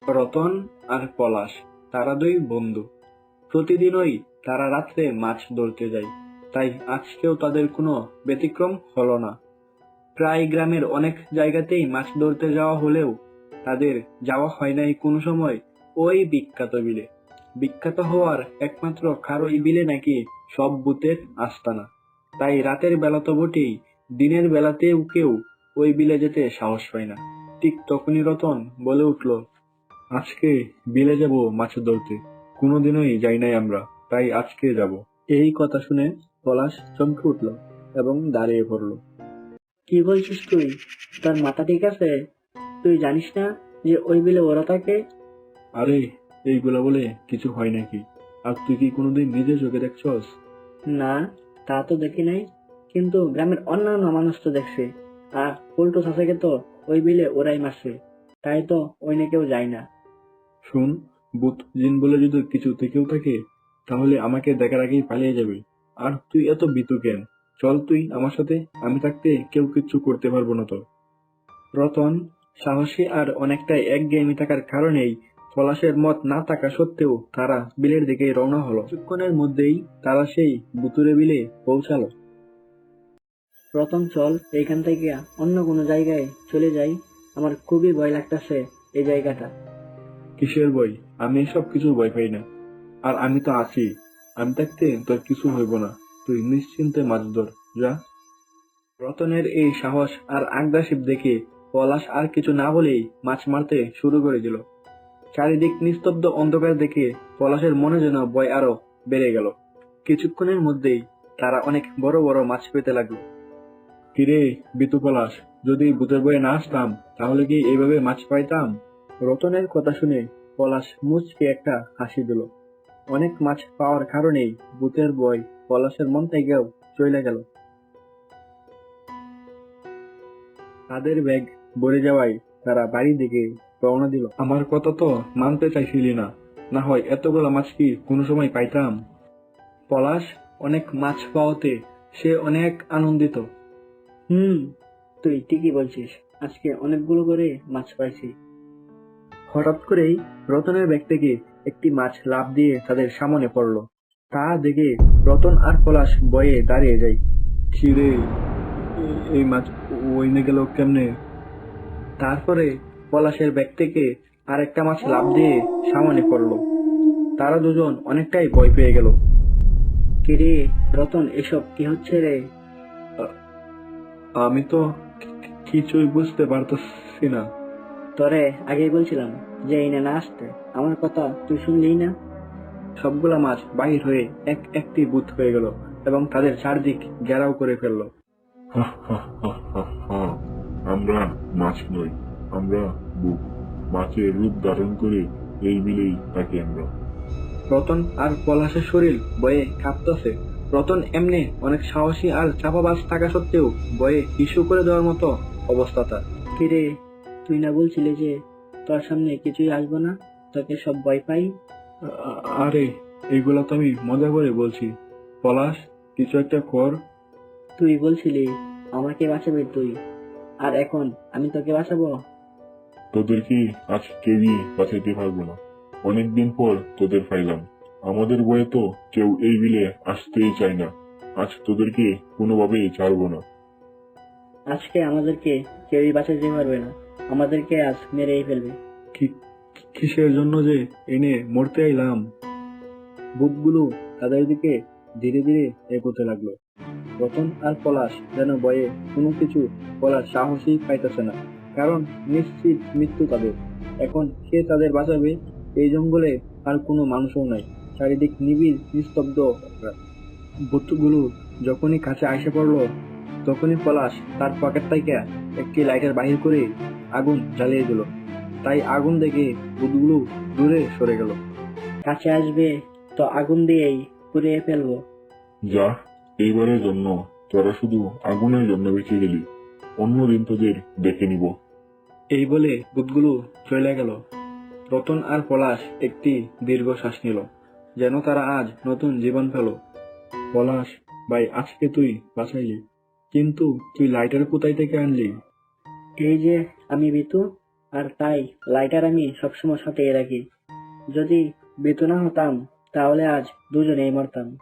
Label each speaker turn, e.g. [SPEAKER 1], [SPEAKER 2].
[SPEAKER 1] রতন আর পলাশ তারা দুই বন্ধু। প্রতিদিনই তারা রাত্রে মাছ ধরতে যায়, তাই আজকেও তাদের কোনো ব্যতিক্রম হলো না। প্রায় গ্রামের অনেক জায়গাতেই মাছ ধরতে যাওয়া হলেও তাদের যাওয়া হয় নাই কোনো সময় ওই বিখ্যাত বিলে। বিখ্যাত হওয়ার একমাত্র কারণ এই বিলে নাকি সব ভূতের আস্তানা। তাই রাতের বেলা তো বটেই, দিনের বেলাতেও কেউ ওই বিলে যেতে সাহস পায় না। ঠিক তখনই রতন বলে উঠল, আজকে বিলে যাব মাছ ধরতে, কোনোদিনই যাই নাই আমরা, তাই আজকে যাব। এই কথা শুনে পলাশ চমকে উঠল এবং দাঁড়িয়ে পড়ল।
[SPEAKER 2] কি বলছিস তুই? তোর মাথা ঠিক আছে? তুই জানিস না যে ওই বিলে ওরা থাকে?
[SPEAKER 1] আরে, এইগুলা বলে কিছু হয় নাকি? আর তুই কি কোনোদিন নিজের চোখে দেখছস?
[SPEAKER 2] না, তা তো দেখি নাই, কিন্তু গ্রামের অন্যান্য মানুষ তো দেখছে। আর পল্টু চাচাকে তো ওই বিলে ওরাই মারছে, তাই তো ওই না কেউ যায় না।
[SPEAKER 1] শুন, ভূত জিন বলে যদি কিছু থেকেও থাকে, তাহলে আমাকে দেখার আগেই পালিয়ে যাবে। আর তুই এত ভীতু কেন? চল তুই আমার সাথে, আমি থাকতে কেউ কিচ্ছু করতে পারবো না তো। রতন সাহসী আর অনেকটাই একঘেয়েমি থাকার কারণেই পলাশের মত না থাকা সত্ত্বেও তারা বিলের দিকে রওনা হলো। কিছুক্ষণের মধ্যেই তারা সেই ভুতুরে বিলে পৌঁছালো।
[SPEAKER 2] রতন, চল এইখান থেকে অন্য কোনো জায়গায় চলে যাই। আমার খুবই ভয় লাগতেছে এই জায়গাটা।
[SPEAKER 1] কিসের ভয়? আমি এসব কিছু ভয় পাই না। আর আমি তো আছি, আমি থাকতে তোর কিছু হইব না। তুই নিশ্চিন্তে মাছ ধর, যা। রতনের এই সাহস আর আগ্রাসী দেখে পলাশ আর কিছু না বলেই মাছ মারতে শুরু করে দিল। চারিদিক নিস্তব্ধ অন্ধকার দেখে পলাশের মনে যেন ভয় আরো বেড়ে গেল। কিছুক্ষণের মধ্যেই তারা অনেক বড় বড় মাছ পেতে লাগলো। কিরে বিতু পলাশ, যদি ভূতের ভয়ে না আসতাম তাহলে কি এইভাবে মাছ পাইতাম? রতনের কথা শুনে পলাশ মুচকে একটা হাসি দিল। অনেক মাছ পাওয়ার কারণেই ভূতের ভয় পলাশের মন থেকেও চলে গেল। তাদের ব্যাগ ভরে যাওয়ায় তারা বাড়ির দিকে রওনা দিল। আমার কথা তো মানতে চাইছিলি না, না হয় এতগুলো মাছ কি কোনো সময় পাইতাম? পলাশ অনেক মাছ পাওয়াতে সে অনেক আনন্দিত।
[SPEAKER 2] হুম, তুই ঠিকই বলছিস, আজকে অনেকগুলো করে মাছ পাইছি।
[SPEAKER 1] হঠাৎ করেই রতনের ব্যাগ থেকে একটি মাছ লাফ দিয়ে তাদের সামনে পড়ল। তা দেখে রতন আর পলাশ ভয়ে দাঁড়িয়ে যায়। খিরে, এই মাছ ওইনে গেল কেমনে? তারপরে পলাশের ব্যাগ থেকে আরেকটা মাছ লাফ দিয়ে সামনে পড়ল। তারা দুজন অনেকটাই ভয় পেয়ে গেল।
[SPEAKER 2] কিরে রতন, এসব কি হচ্ছে রে?
[SPEAKER 1] আমি তো কিছুই বুঝতে পারতেছি না।
[SPEAKER 2] তোরে আগেই বলছিলাম যে এই না আসতে, আমার কথা তুই শুনলি না?
[SPEAKER 1] সবগুলা মাছ বাহির হয়ে এক একটি ভূত হয়ে গেল এবং তাদের চারদিক ঘেরাও করে ফেলল।
[SPEAKER 3] হা হা হা হা হা। আমরা মাছ নই, আমরা বুক। মাছের রূপ ধারণ করে এই বিলেই থাকি আমরা।
[SPEAKER 1] রতন আর পলাশের শরীর ভয়ে কাঁপতেছে। রতন এমনি অনেক সাহসী আর চাপাবাজ থাকা সত্ত্বেও ভয়ে ইস্যু করে দেওয়ার মতো অবস্থা তার।
[SPEAKER 2] কিরে, তুই না বলছিলি যে তোর সামনে কিছুই আসবো না, তোকে সব ভয় পাই?
[SPEAKER 1] আরে, এইগুলা তো আমি মজা করে বলছি। পলাশ, কিছু একটা কর।
[SPEAKER 2] তুই বলছিলি আমাকে বাঁচাবি তুই, আর এখন আমি তোকে বাঁচাবো?
[SPEAKER 3] তোদেরকে আজ কেউই বাঁচাইতে পারবো না। অনেকদিন পর তোদের পাইলাম। আমাদের বয়ে তো কেউ এই বিলে আসতেই চায় না। আজ তোদেরকে কোনোভাবেই ছাড়বো না।
[SPEAKER 2] আজকে আমাদেরকে কেউই বাঁচাতে পারবে না, আমাদেরকে আজ মেরেই ফেলবে।
[SPEAKER 1] কিসের জন্য যে এনে মরতে আইলাম? ভূতগুলো তাদের দিকে ধীরে ধীরে এগোতে লাগলো। রতন আর পলাশ যেন ভয়ে কোনো কিছু বলার সাহসই পাইতেছে না, কারণ নিশ্চিত মৃত্যু তাদের। এখন কে তাদের বাঁচাবে? এই জঙ্গলে আর কোনো মানুষও নাই, চারিদিক নিবিড় নিস্তব্ধ। ভূতগুলো যখনই কাছে আইসে পড়লো, তখনই পলাশ তার পকেট থেকে একটি লাইটার বাহির করে আগুন জ্বালিয়ে দিল। তাই আগুন দেখে ভূতগুলো দূরে সরে গেল।
[SPEAKER 2] কাছে আসবে তো আগুন দিয়েই পুড়িয়ে ফেলবো।
[SPEAKER 3] যা, এইবারের জন্য তোরা শুধু আগুনের জন্য বেঁচে গেলি। অন্যদিন তোদের দেখে নিব।
[SPEAKER 1] এই বলে ভূতগুলো চলে গেল। রতন আর পলাশ একটি দীর্ঘশ্বাস নিল, যেন তারা আজ নতুন জীবন পেল। পলাশ ভাই, আজকে তুই বাঁচাইলি, কিন্তু তুই লাইটার কোথায় থেকে আনলি?
[SPEAKER 2] এই যে আমি বিতু, আর তাই লাইটার আমি সবসময় সাথে রাখি। যদি বেতন না হতাম তাহলে আজ দুজনেই মরতাম।